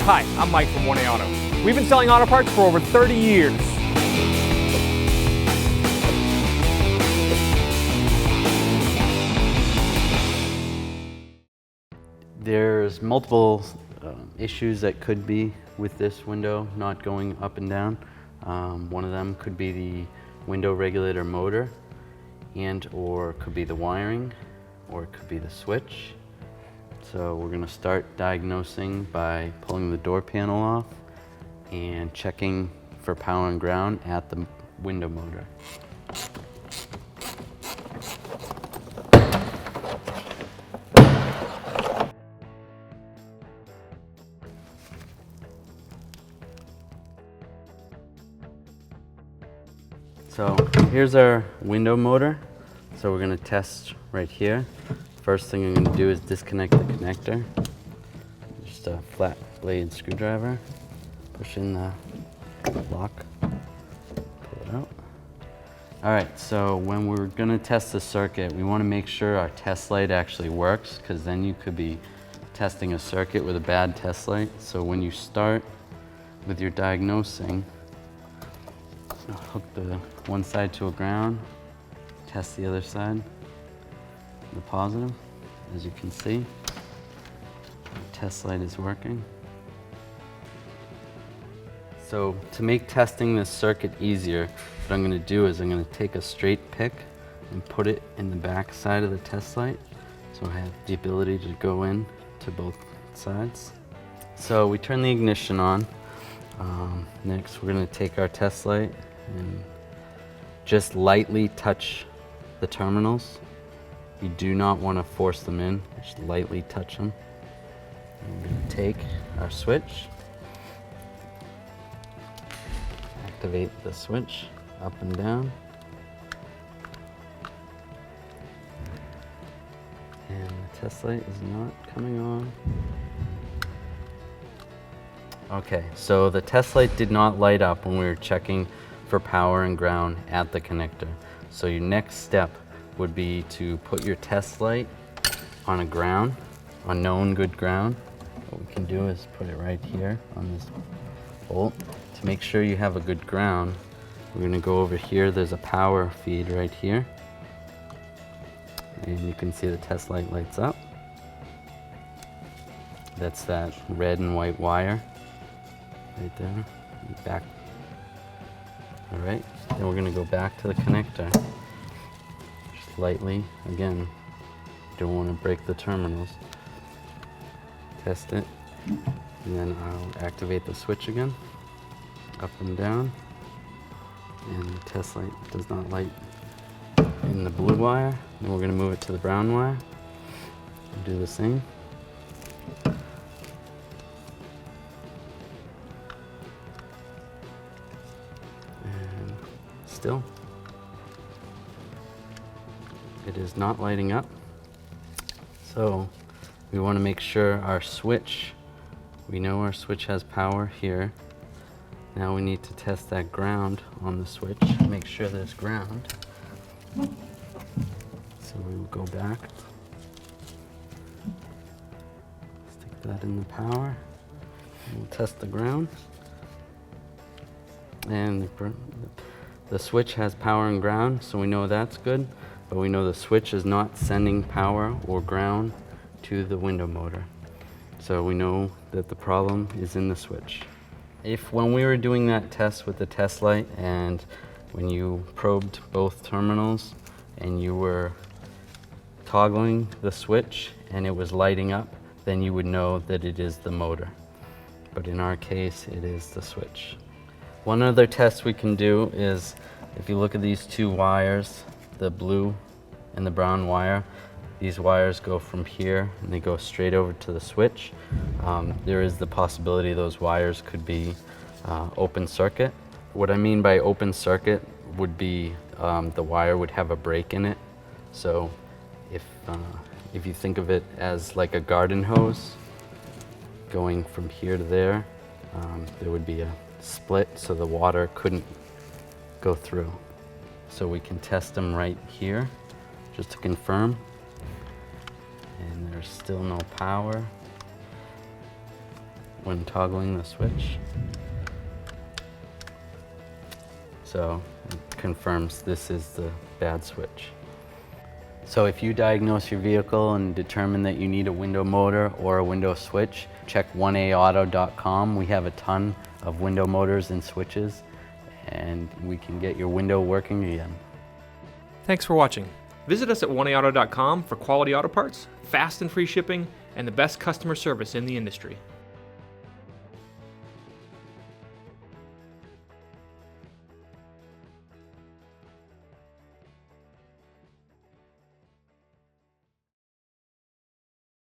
Hi, I'm Mike from 1A Auto. We've been selling auto parts for over 30 years. There's multiple issues that could be with this window not going up and down. One of them could be the window regulator motor, and or could be the wiring, or it could be the switch. So we're going to start diagnosing by pulling the door panel off and checking for power and ground at the window motor. So here's our window motor. So we're going to test right here. First thing I'm going to do is disconnect the connector. Just a flat blade screwdriver. Push in the lock. Pull it out. All right, so when we're going to test the circuit, we want to make sure our test light actually works, because then you could be testing a circuit with a bad test light. So when you start with your diagnosing, hook the one side to a ground, test the other side, the positive. As you can see, the test light is working. So to make testing this circuit easier, what I'm going to do is I'm going to take a straight pick and put it in the back side of the test light, so I have the ability to go in to both sides. So we turn the ignition on. Next we're going to take our test light and just lightly touch the terminals. You do not want to force them in, just lightly touch them. And we're going to take our switch, activate the switch up and down, and the test light is not coming on. Okay, so the test light did not light up when we were checking for power and ground at the connector. So your next step would be to put your test light on a ground, on known good ground. What we can do is put it right here on this bolt. To make sure you have a good ground, we're going to go over here. There's a power feed right here, and you can see the test light lights up. That's that red and white wire right there. Back. All right, then we're going to go back to the connector. Just lightly, again, don't want to break the terminals. Test it, and then I'll activate the switch again, up and down, and the test light does not light in the blue wire. Then we're going to move it to the brown wire and do the same. Still, it is not lighting up. So we want to make sure our switch, we know our switch has power here. Now we need to test that ground on the switch, make sure there's ground. So we will go back, stick that in the power, and we'll test the ground. And the switch has power and ground, so we know that's good, but we know the switch is not sending power or ground to the window motor. So we know that the problem is in the switch. If when we were doing that test with the test light, and when you probed both terminals and you were toggling the switch and it was lighting up, then you would know that it is the motor. But in our case, it is the switch. One other test we can do is, if you look at these two wires, the blue and the brown wire, these wires go from here and they go straight over to the switch. There is the possibility those wires could be open circuit. What I mean by open circuit would be the wire would have a break in it. So if you think of it as like a garden hose going from here to there, there would be a split so the water couldn't go through. So we can test them right here just to confirm. And there's still no power. when toggling the switch. So it confirms this is the bad switch. So if you diagnose your vehicle and determine that you need a window motor or a window switch, check 1aauto.com. We have a ton of window motors and switches, and we can get your window working again. Thanks for watching. Visit us at 1aauto.com for quality auto parts, fast and free shipping, and the best customer service in the industry.